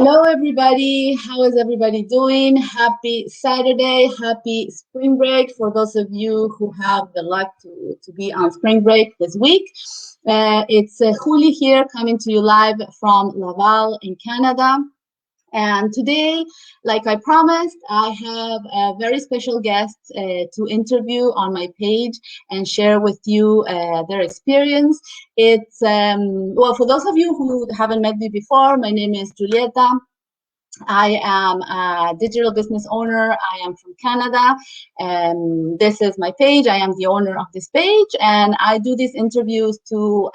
Hello, everybody. How is everybody doing? Happy Saturday. Happy spring break for those of you who have the luck to be on spring break this week. It's Juli here coming to you live from Laval in Canada. And today, like I promised, I have a very special guest to interview on my page and share with you their experience. It's, well, for those of you who haven't met me before, my name is Julieta. I am a digital business owner. I am from Canada. And this is my page. I am the owner of this page. And I do these interviews to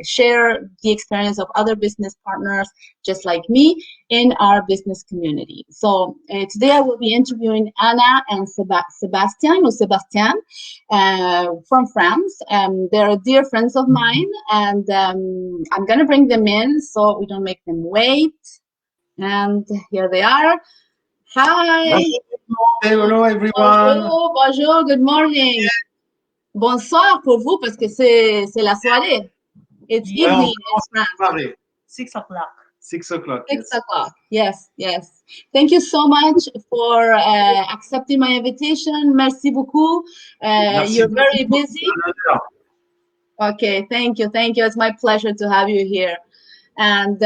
share the experience of other business partners just like me in our business community. So today I will be interviewing Anna and Sebastian from France. They're dear friends of mine. And I'm going to bring them in so we don't make them wait. And here they are. Hi. Hello, everyone. Bonjour, bonjour, good morning. Bonsoir pour vous parce que c'est la soirée. It's evening in France. 6 o'clock. 6 o'clock. 6 o'clock. Yes, yes. Thank you so much for accepting my invitation. Merci beaucoup. You're very busy. Okay, thank you. Thank you. It's my pleasure to have you here. And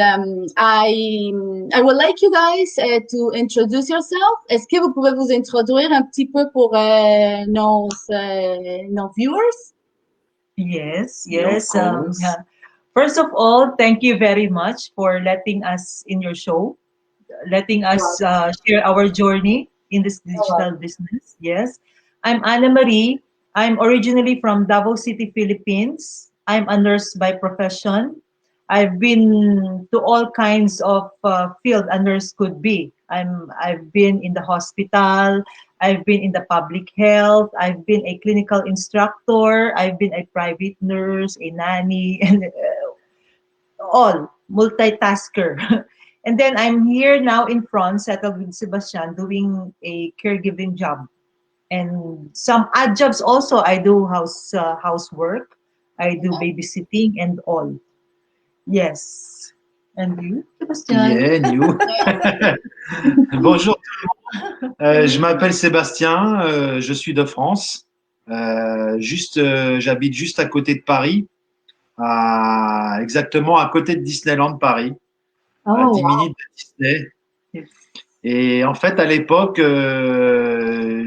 I would like you guys to introduce yourself. Est-ce que vous pouvez vous introduire un petit peu pour nos viewers? Yes. Yeah. First of all, thank you very much for letting us in your show, letting us share our journey in this digital business. Yes. I'm Anna Marie. I'm originally from Davao City, Philippines. I'm a nurse by profession. I've been to all kinds of field a nurse could be. I've been in the hospital. I've been in the public health. I've been a clinical instructor. I've been a private nurse, a nanny, and all multitasker. And then I'm here now in France, settled with Sebastian, doing a caregiving job, and some odd jobs also. I do housework. I do babysitting and all. Yes. And you, Sébastien? Yeah, you. Bonjour. Je m'appelle Sébastien. Je suis de France. J'habite juste à côté de Paris, exactement à côté de Disneyland Paris, à 10 minutes de Disney. Yes. Et en fait, à l'époque,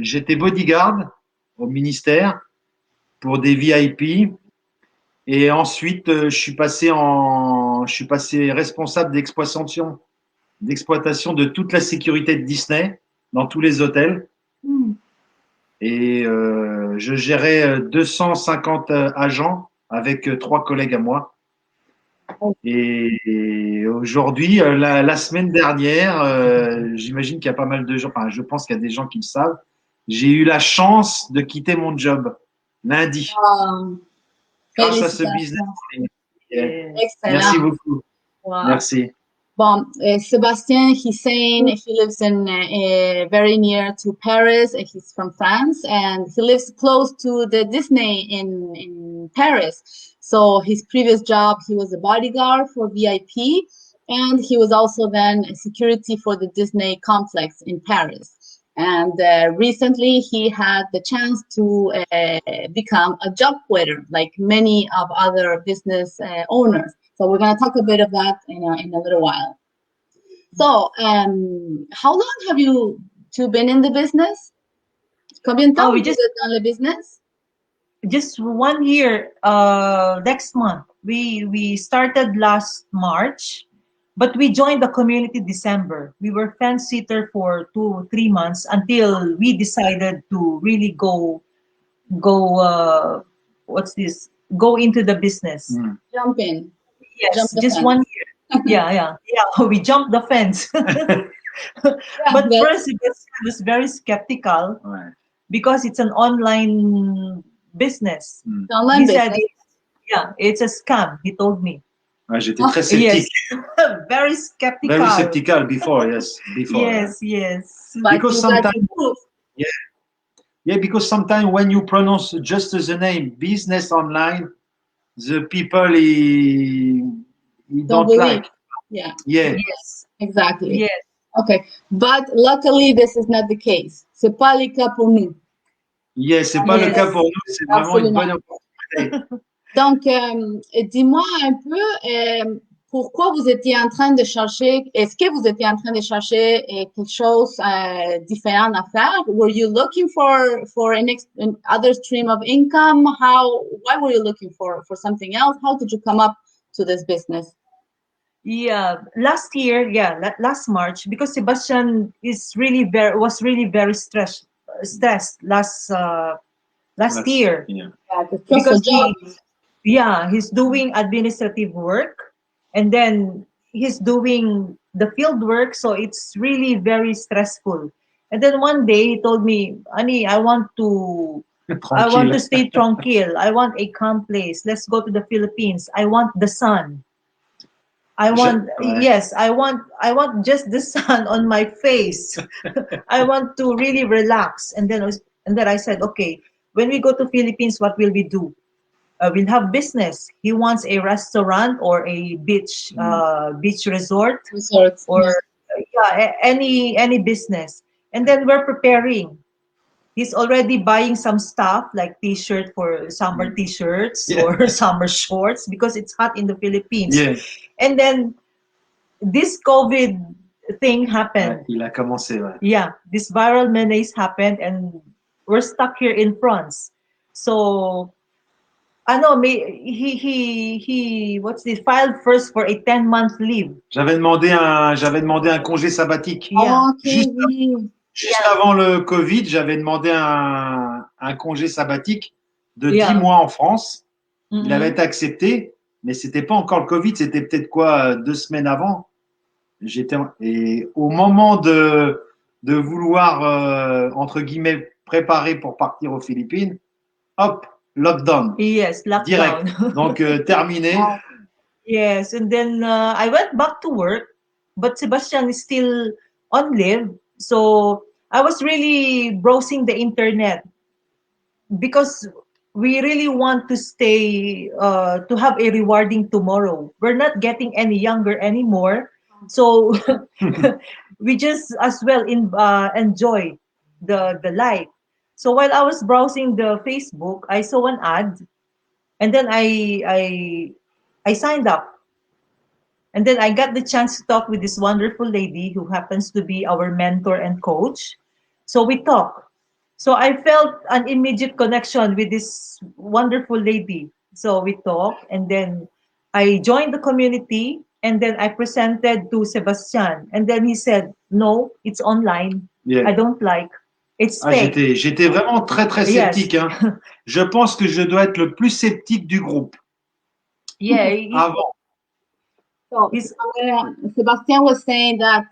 j'étais bodyguard au ministère pour des VIP. Et ensuite, je suis passé responsable d'exploitation de toute la sécurité de Disney dans tous les hôtels. Et je gérais 250 agents avec 3 collègues à moi. Et aujourd'hui, la semaine dernière, j'imagine qu'il y a pas mal de gens, enfin, je pense qu'il y a des gens qui le savent, j'ai eu la chance de quitter mon job lundi. Grâce à ce business. Merci beaucoup. Wow. Merci. Bon, Sebastian, he's saying he lives in very near to Paris. He's from France, and he lives close to the Disney in Paris. So his previous job, he was a bodyguard for VIP, and he was also then a security for the Disney complex in Paris. And recently, he had the chance to become a job quitter, like many of other business owners. So we're going to talk a bit of that in a little while. So, how long have you two been in the business? Combien de temps vous êtes dans le business? Just 1 year. Next month, we started last March. But we joined the community December. We were fence sitter for 2-3 months until we decided to really go into the business. Jump in. Yes, just 1 year. Yeah. We jumped the fence. But first, it was very skeptical because it's an online business. Online business. Said, it's a scam. He told me. J'étais très sceptique. Yes. Very skeptical. Very skeptical before, yes. Yes. Because sometimes, because sometimes when you pronounce just the name business online, the people he don't like. Yeah. Yeah. Yes. Exactly. Yes. Okay. But luckily, this is not the case. C'est pas le cas pour nous. Yes, c'est pas le Yes. cas pour nous. C'est vraiment une Absolument. bonne opportunité. Donc, dis-moi un peu pourquoi vous étiez en train de chercher, est-ce que vous étiez en train de chercher quelque chose différent à faire? Were you looking for an other stream of income? Why were you looking for something else? How did you come up to this business? Yeah, last year, last March, because Sebastian was really very stressed last year. Yeah. Because he's doing administrative work, and then he's doing the field work, so it's really very stressful. And then one day he told me, Ani, I want to Tranquille. stay tranquil. I want a calm place. Let's go to the Philippines. I want the sun. I want I want just the sun on my face. I want to really relax. And then I said, okay, when we go to Philippines, what will we do? We'll have business. He wants a restaurant or a beach resort or any business. And then we're preparing. He's already buying some stuff like t-shirt for summer t-shirts or summer shorts because it's hot in the Philippines. Yeah. And then this COVID thing happened. Il a commencé, ouais. Yeah, this viral menace happened and we're stuck here in France. So he filed first for a 10-month leave. J'avais demandé un congé sabbatique. Yeah. Juste avant le Covid, j'avais demandé un congé sabbatique de 10 mois en France. Il avait été accepté, mais c'était pas encore le Covid, c'était peut-être 2 semaines avant. Et au moment de vouloir, entre guillemets, préparer pour partir aux Philippines, hop, lockdown. Yes, lockdown. Direct. Donc, terminé. Yes, and then I went back to work, but Sebastian is still on leave. So I was really browsing the internet because we really want to stay, to have a rewarding tomorrow. We're not getting any younger anymore. So we just as well enjoy the life. So while I was browsing the Facebook, I saw an ad, and then I signed up. And then I got the chance to talk with this wonderful lady who happens to be our mentor and coach. So we talked. So I felt an immediate connection with this wonderful lady. So we talked, and then I joined the community, and then I presented to Sebastian. And then he said, no, it's online. Yeah. I don't like. It's fake. J'étais vraiment très, très sceptique. Yes. Hein. Je pense que je dois être le plus sceptique du groupe. Yeah. Avant. So, Sebastian was saying that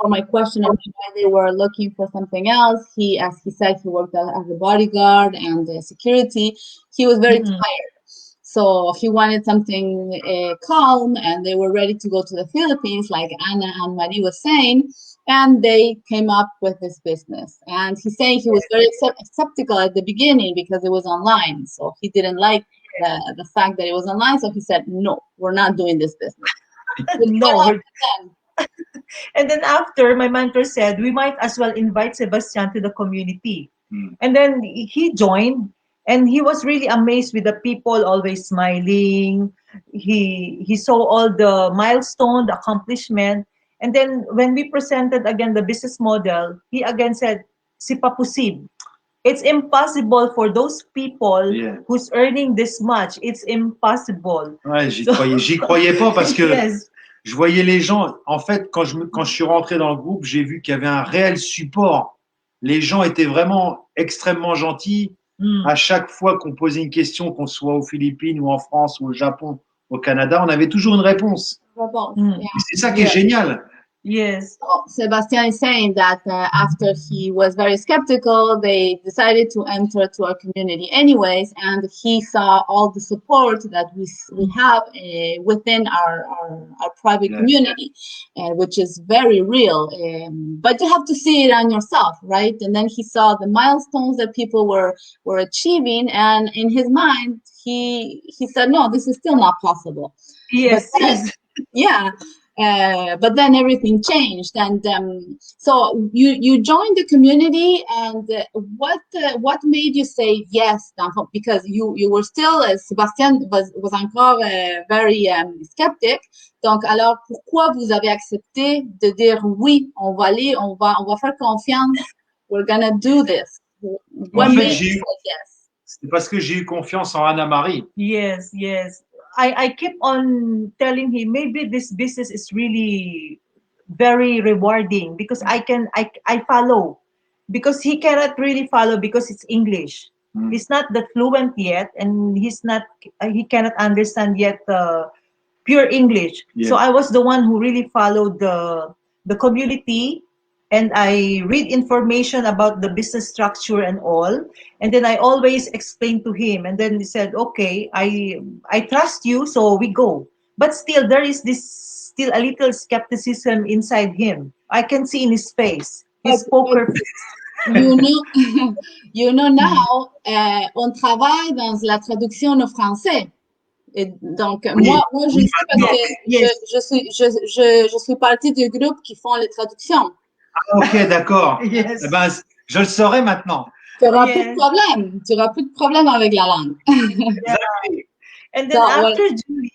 for my question of why they were looking for something else, as he said, he worked as a bodyguard and security. He was very tired. So he wanted something calm, and they were ready to go to the Philippines, like Anna and Marie was saying, and they came up with this business. And he's saying he was very skeptical at the beginning because it was online. So he didn't like the fact that it was online. So he said, no, we're not doing this business. No. And then after, my mentor said, we might as well invite Sebastian to the community. And then he joined, and he was really amazed with the people always smiling. He saw all the milestone, the accomplishment. And then when we presented again the business model, he again said, c'est pas possible. It's impossible for those people who's earning this much. It's impossible. Ouais, j'y croyais pas parce que je voyais les gens. En fait, quand je suis rentré dans le groupe, j'ai vu qu'il y avait un réel support. Les gens étaient vraiment extrêmement gentils. À chaque fois qu'on posait une question, qu'on soit aux Philippines ou en France ou au Japon, au Canada, on avait toujours une réponse. Et c'est ça qui est génial. Yes. Sebastian is saying that after he was very skeptical, they decided to enter to our community anyways, and he saw all the support that we have within our private community, which is very real. But you have to see it on yourself, right? And then he saw the milestones that people were achieving, and in his mind, he said, no, this is still not possible. Yes. But then, yeah. But then everything changed, and so you joined the community. And what made you say yes? Because you were still, Sébastien was encore very skeptic. Donc alors pourquoi vous avez accepté de dire oui, on va aller, on va faire confiance. We're gonna do this. What En fait, made you say yes? c'est parce que j'ai eu confiance en Anna-Marie. Yes, yes. I keep on telling him maybe this business is really very rewarding because I follow, because he cannot really follow because it's English. Mm. He's not that fluent yet, and he cannot understand yet pure English. Yeah. So I was the one who really followed the community, and I read information about the business structure and all, and then I always explain to him, and then he said, okay, I trust you, so we go. But still there is this still a little skepticism inside him. I can see in his face, his poker face. You know now, on travaille dans la traduction au français. Et donc, Oui. moi, je sais parce que Yes. je suis partie du groupe qui font les traductions. Ah, ok, d'accord. Yes. Eh ben, je le saurai maintenant. Tu n'auras plus Yes. de problème. Tu n'auras plus de problème avec la langue. And then So, after Julie,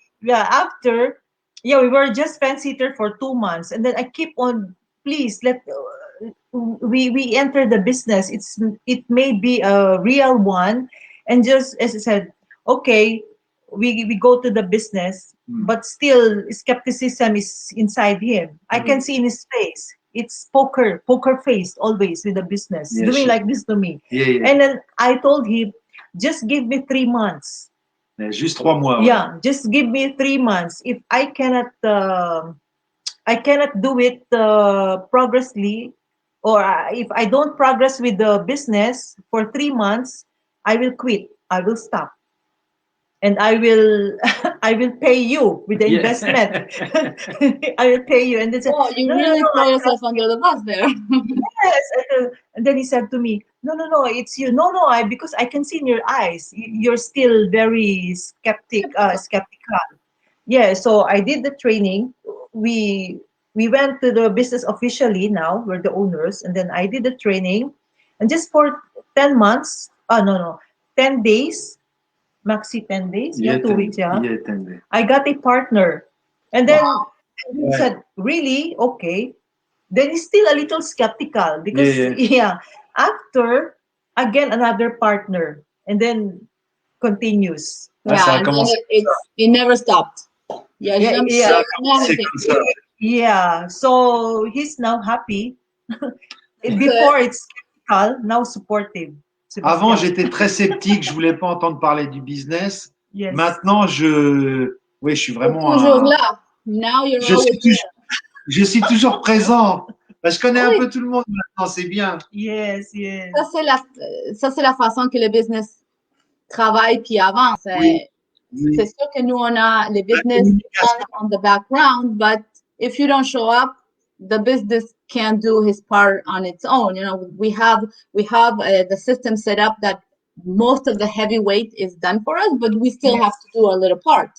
we were just fence sitter for 2 months, and then I keep on, please we enter the business. It may be a real one, and just as I said, okay, we go to the business, but still skepticism is inside him. I can see in his face. It's poker faced always with the business, Yeah, doing sure. like this to me. Yeah. And then I told him, just give me 3 months. Juste 3 mois. Ouais. Yeah, just give me 3 months. If I cannot do it progressively, or if I don't progress with the business for 3 months, I will quit. I will stop, and I will I will pay you with the Yeah. investment. I will pay you, and then oh, you really throw yourself under the bus there. yes. And then he said to me, no, it's you. No, because I can see in your eyes, you're still very skeptical. Yeah, so I did the training. We went to the business officially. Now we're the owners, and then I did the training, and just for 10 months, 10 days, maxi 10 days, 2 weeks, Yeah, 10 days. I got a partner, and then Wow. he said, really? Okay. Then he's still a little skeptical because after again another partner, and then continues. Ah, ça a and commencé it never stopped. Yeah, Yeah, jamais- yeah. C'est comme ça. Yeah, so he's now happy. Before it's skeptical, now supportive. Avant, Sebastian. j'étais très sceptique, je voulais pas entendre parler du business. Yes. Maintenant, je suis vraiment toujours là. Now you're je always suis, toujours, je suis toujours présent. Je connais un Oui. peu tout le monde maintenant, c'est bien. Yes. Ça, c'est la façon que le business travaille puis avance. Oui. C'est sûr que nous, on a le business on the background, but if you don't show up, the business can't do his part on its own. You know, we have the system set up that most of the heavy weight is done for us, but we still have to do our little part.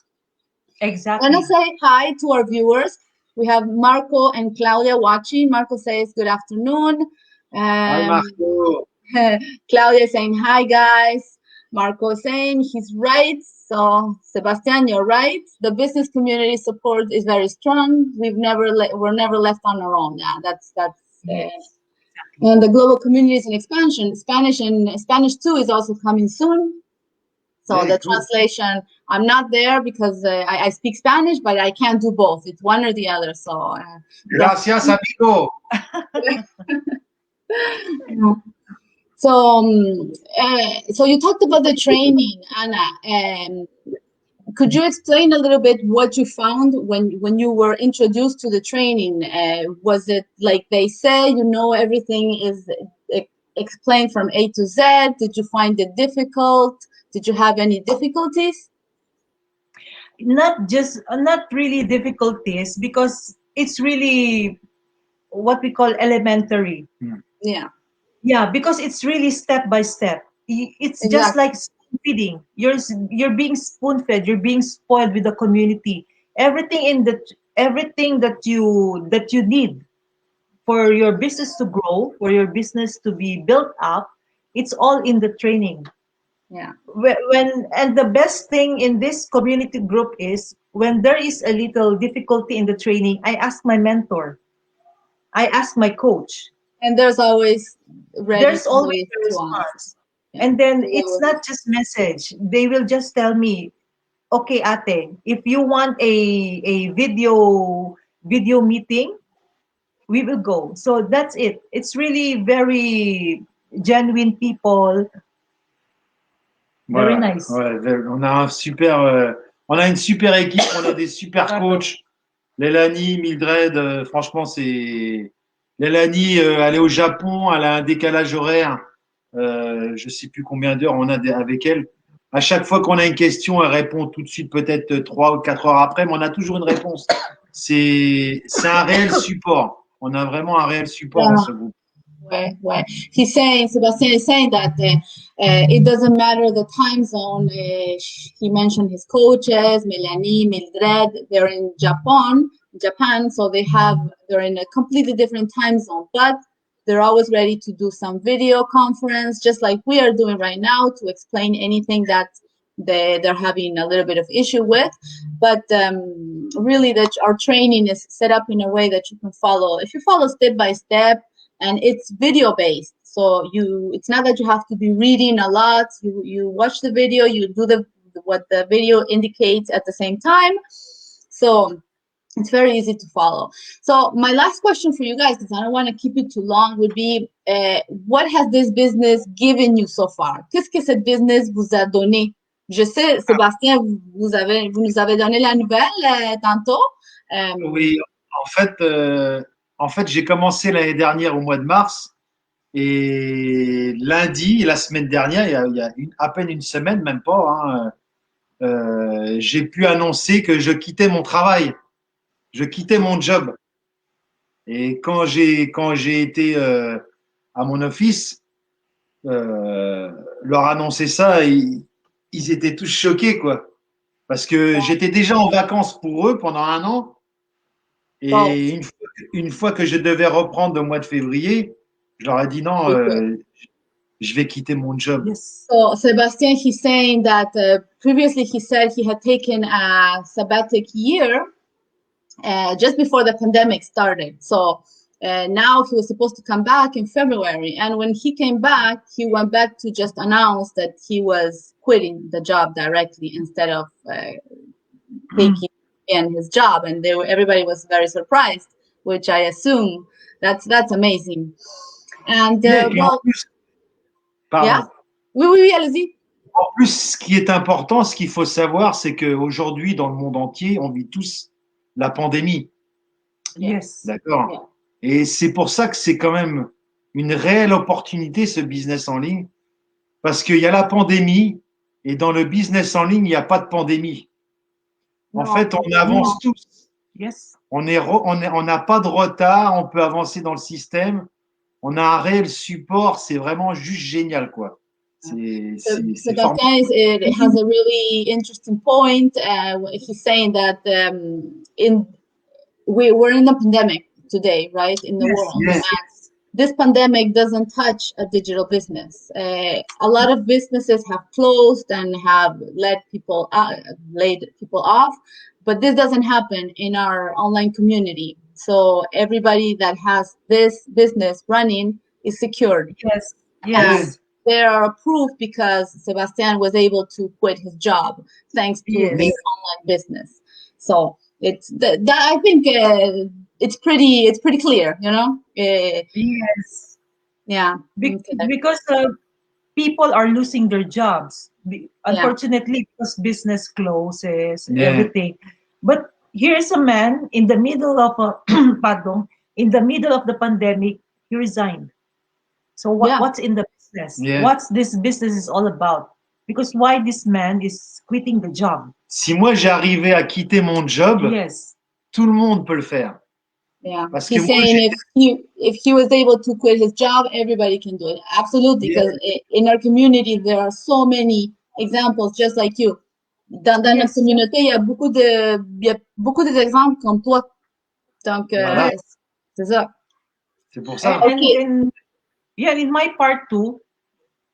Exactly. I want to say hi to our viewers. We have Marco and Claudia watching. Marco says good afternoon. Hi, Marco. Claudia saying hi, guys. Marco saying he's right. So Sebastian, you're right. The business community support is very strong. We're never left on our own. Yeah, that's. And the global community is in expansion. Spanish too is also coming soon. So Very the good. translation, I'm not there because I speak Spanish, but I can't do both. It's one or the other. So Gracias, amigo. So you talked about the training, Anna. Could you explain a little bit what you found when you were introduced to the training? Was it like they say, everything is explained from A to Z? Did you find it difficult? Did you have any difficulties? Not really difficulties, because it's really what we call elementary. Yeah. Yeah, because it's really step by step. It's just Exactly. like spoon feeding. You're being spoon fed. You're being spoiled with the community. Everything everything that you need for your business to grow, for your business to be built up, it's all in the training. Yeah. And the best thing in this community group is when there is a little difficulty in the training, I ask my mentor, I ask my coach. And there's always There's always somebody a to answer. response. Yeah. And then They it's always- not just message. They will just tell me, okay, ate, if you want a video meeting, we will go. So that's it. It's really very genuine people. Very Voilà. nice. Ouais, on a on a une super équipe, on a des super coachs. Lelani, Mildred, franchement, c'est Lelani, elle est au Japon, elle a un décalage horaire. Je sais plus combien d'heures on a avec elle. À chaque fois qu'on a une question, elle répond tout de suite, peut-être 3 ou 4 heures après, mais on a toujours une réponse. C'est un réel support. On a vraiment un réel support dans ce groupe. Ouais. Sebastian is saying that it doesn't matter the time zone. He mentioned his coaches, Melanie, Mildred. They're in Japan, so they're in a completely different time zone, but they're always ready to do some video conference, just like we are doing right now, to explain anything that they're having a little bit of issue with. But really, our training is set up in a way that you can follow. If you follow step by step, and it's video based, so it's not that you have to be reading a lot. You watch the video, you do what the video indicates at the same time, so it's very easy to follow. So my last question for you guys, because I don't want to keep it too long, would be what has this business given you so far? Qu'est-ce que cette business vous a donné? Je sais, Sébastien, vous nous avez donné la nouvelle tantôt. Oui, en fait, j'ai commencé l'année dernière au mois de mars et lundi, la semaine dernière, il y a à peine une semaine, même pas, hein, j'ai pu annoncer que je quittais mon travail, je quittais mon job. Et quand j'ai été à mon office, leur annoncer ça, ils étaient tous choqués, quoi. Parce que j'étais déjà en vacances pour eux pendant un an. Et une fois que je devais reprendre au mois de février, je leur ai dit non, je vais quitter mon job. Yes. So Sebastian, he's saying that previously he said he had taken a sabbatic year just before the pandemic started. So now he was supposed to come back in February. And when he came back, he went back to just announce that he was quitting the job directly instead of taking in his job. And everybody was very surprised, which I assume that's amazing. And En plus, pardon. Yeah? Oui, allez-y. En plus, ce qui est important, ce qu'il faut savoir, c'est qu'aujourd'hui, dans le monde entier, on vit tous la pandémie. Yes. D'accord. Yeah. Et c'est pour ça que c'est quand même une réelle opportunité, ce business en ligne, parce qu'il y a la pandémie et dans le business en ligne, il n'y a pas de pandémie. En fait, on avance tous. Yes. On n'a pas de retard, on peut avancer dans le système. On a un réel support, c'est vraiment juste génial, quoi. Sebastian has a really interesting point. He's saying that we're in a pandemic today, right, in the world. Yes. And this pandemic doesn't touch a digital business. A lot of businesses have closed and have laid people off, but this doesn't happen in our online community. So everybody that has this business running is secured. Yes. Yes. They are approved because Sebastian was able to quit his job thanks to this online business. So it's I think it's pretty clear, you know. Yes. Yeah. Because people are losing their jobs. Unfortunately, because business closes, everything. But here's a man in the middle of in the middle of the pandemic, he resigned. So what's in the business? Yeah. What's this business is all about? Because why this man is quitting the job? Si moi j'arrivais à quitter mon job, tout le monde peut le faire. Yeah. Parce He's saying if he was able to quit his job, everybody can do it. Absolutely, because in our community there are so many examples just like you. dans notre Yes. communauté, il y a beaucoup d'exemples comme toi. Donc, Voilà. c'est ça. C'est pour ça. And yeah, in my part too,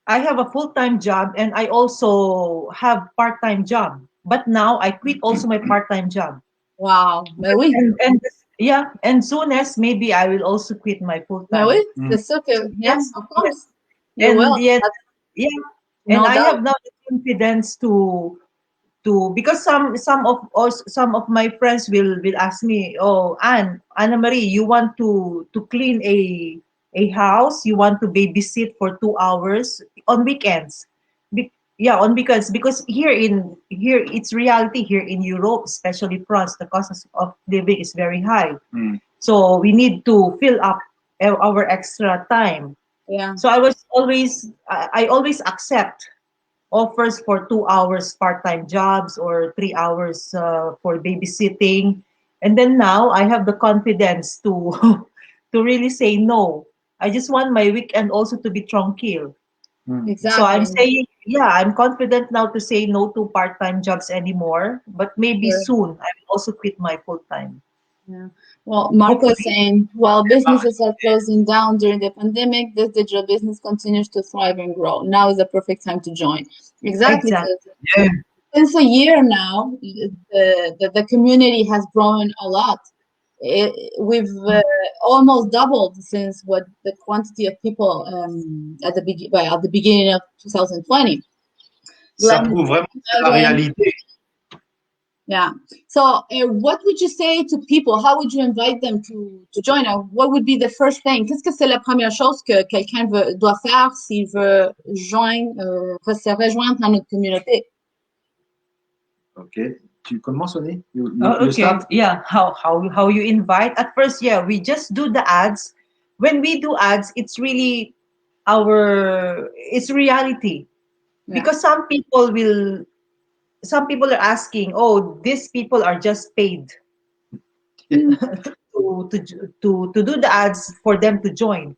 I have a full-time job and I also have part-time job. But now I quit also my part-time job. Wow. Ben oui. And yeah, and soon as maybe I will also quit my Ben full-time. oui, Mm. c'est sûr que, yeah, Yes, of course. You And will. yet, yeah, and No I doubt. have now the confidence to because some of my friends will ask me, oh, Anna Marie, you want to clean a house, you want to babysit for 2 hours on weekends. Yeah, on weekends, because here it's reality here in Europe, especially France, the cost of living is very high. Mm. So we need to fill up our extra time. Yeah. So I always accept offers for 2 hours part-time jobs or 3 hours for babysitting, and then now I have the confidence to to really say no. I just want my weekend also to be tranquil. Mm. So I'm Exactly. saying, yeah, I'm confident now to say no to part-time jobs anymore, but maybe Sure. soon I will also quit my full-time. Yeah. Well, Marco is Hopefully. saying, while businesses are closing down during the pandemic, this digital business continues to thrive and grow. Now is the perfect time to join. Exactly. Exactly. Yeah. Since a year now, the community has grown a lot. We've almost doubled since what the quantity of people at the beginning of 2020. Ça Glenn prouve vraiment que c'est la Dragon. réalité. Yeah. So, what would you say to people? How would you invite them to join? Or what would be the first thing? Qu'est-ce que c'est la première chose que quelqu'un doit faire s'il veut se rejoindre à notre communauté? Ok. Tu commences, Sonny? You Okay. start? Yeah. How you invite? At first, yeah, we just do the ads. When we do ads, it's really it's reality. Yeah. Because some people are asking, oh, these people are just paid to do the ads for them to join.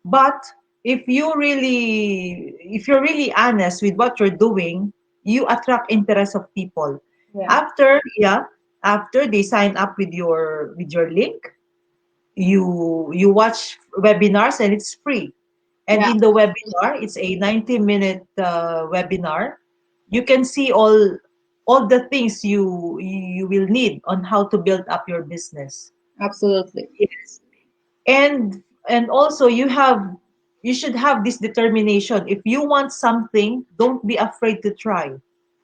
But if you're really honest with what you're doing, you attract interest of people. Yeah. After they sign up with your link, you watch webinars and it's free. And Yeah. in the webinar, it's a 90-minute webinar. You can see all the things you will need on how to build up your business. Absolutely. Yes. And also you should have this determination. If you want something, don't be afraid to try.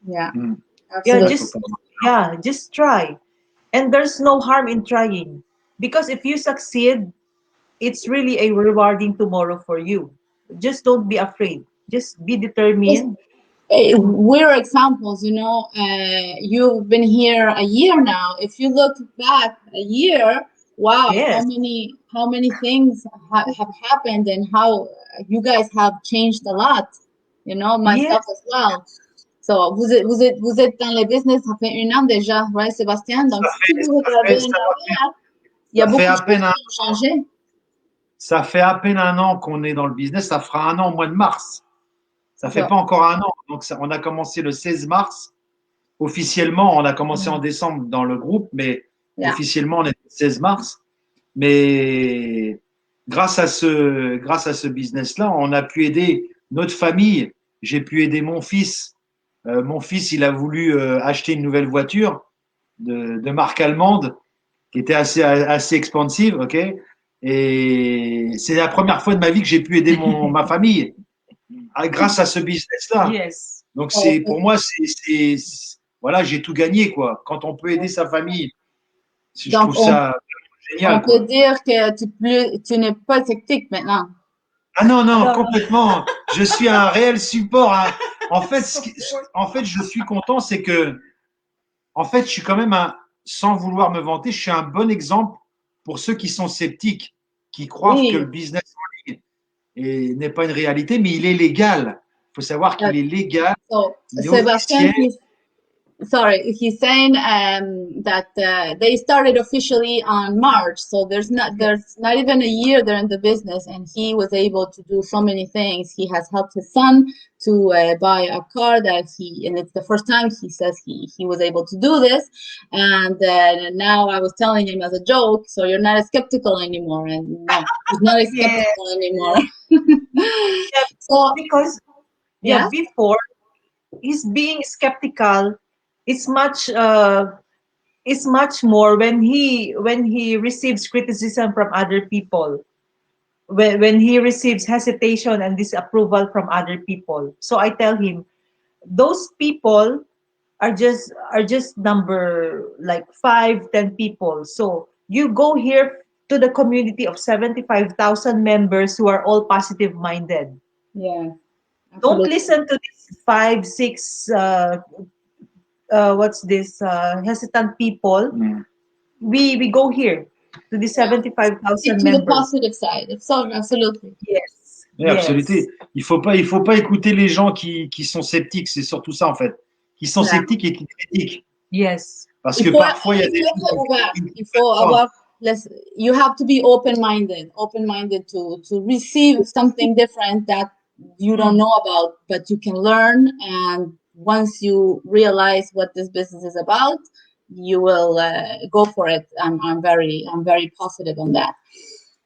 Yeah. Mm. Yeah, Absolutely. just try. And there's no harm in trying. Because if you succeed, it's really a rewarding tomorrow for you. Just don't be afraid. Just be determined. We're examples, you've been here a year now. If you look back a year, wow, Yes. how many things have happened and how you guys have changed a lot, myself Yes. as well. So, vous êtes dans le business, ça fait 1 an déjà, right, Sébastien? Donc, si vous regardez en arrière, il y a ça beaucoup fait de à choses peine qui ont changé. Ça fait à peine 1 an qu'on est dans le business. Ça fera 1 an au mois de mars. Ça fait Ça. pas encore 1 an. Donc, on a commencé le 16 mars. Officiellement, on a commencé en décembre dans le groupe, mais Yeah. officiellement, on est le 16 mars. Mais grâce à ce business-là, on a pu aider notre famille. J'ai pu aider mon fils. Mon fils, il a voulu acheter une nouvelle voiture de marque allemande qui était assez expensive, ok. Et c'est la première fois de ma vie que j'ai pu aider ma famille grâce à ce business-là. Yes. Donc pour moi, voilà, j'ai tout gagné quoi. Quand on peut aider sa famille, je Donc, trouve ça génial. on peut dire que tu n'es pas tactique maintenant. Ah non, Non. complètement. Je suis un réel support. Hein. En fait, je suis content, c'est que, en fait, je suis quand même sans vouloir me vanter, je suis un bon exemple pour ceux qui sont sceptiques, qui croient Oui. que le business en ligne n'est pas une réalité, mais il est légal. Il faut savoir qu'il est légal. So, il est Sébastien, officiel. sorry, he's saying that they started officially on March, so there's not even a year they're in the business, and he was able to do so many things. He has helped his son to buy a car and it's the first time he says he was able to do this. And now I was telling him as a joke, so you're not as skeptical anymore, and no, he's not as skeptical anymore. So because before he's being skeptical. It's much more when he receives criticism from other people, when he receives hesitation and disapproval from other people. So I tell him, those people are just number like 5-10 people. So you go here to the community of 75,000 members who are all positive minded. Yeah. Don't listen to these 5-6 hesitant people. We go here to the 75,000 members. To the positive side. Absolutely. Yes. Oui, absolument. Il faut pas écouter les gens qui sont sceptiques. C'est surtout ça en fait. Qui sont sceptiques et qui critiquent. Yes. Parce que parfois il y a des you have to be open-minded to receive something different that you don't know about, but you can learn. And once you realize what this business is about, you will go for it. I'm very positive on that.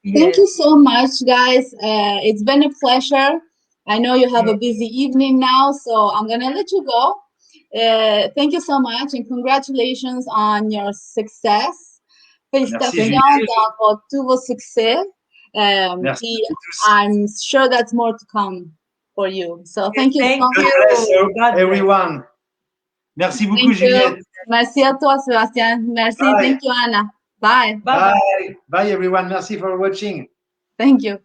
Yes. Thank you so much, guys. It's been a pleasure. I know you have a busy evening now, so I'm gonna let you go. Thank you so much, and congratulations on your success. Félicitations dans tous vos succès. I'm sure that's more to come for you. So thank you so much. Everyone. Merci beaucoup, Juliette. Merci à toi, Sébastien. Merci. Bye. Thank you, Anna. Bye. Bye. Bye, everyone. Merci for watching. Thank you.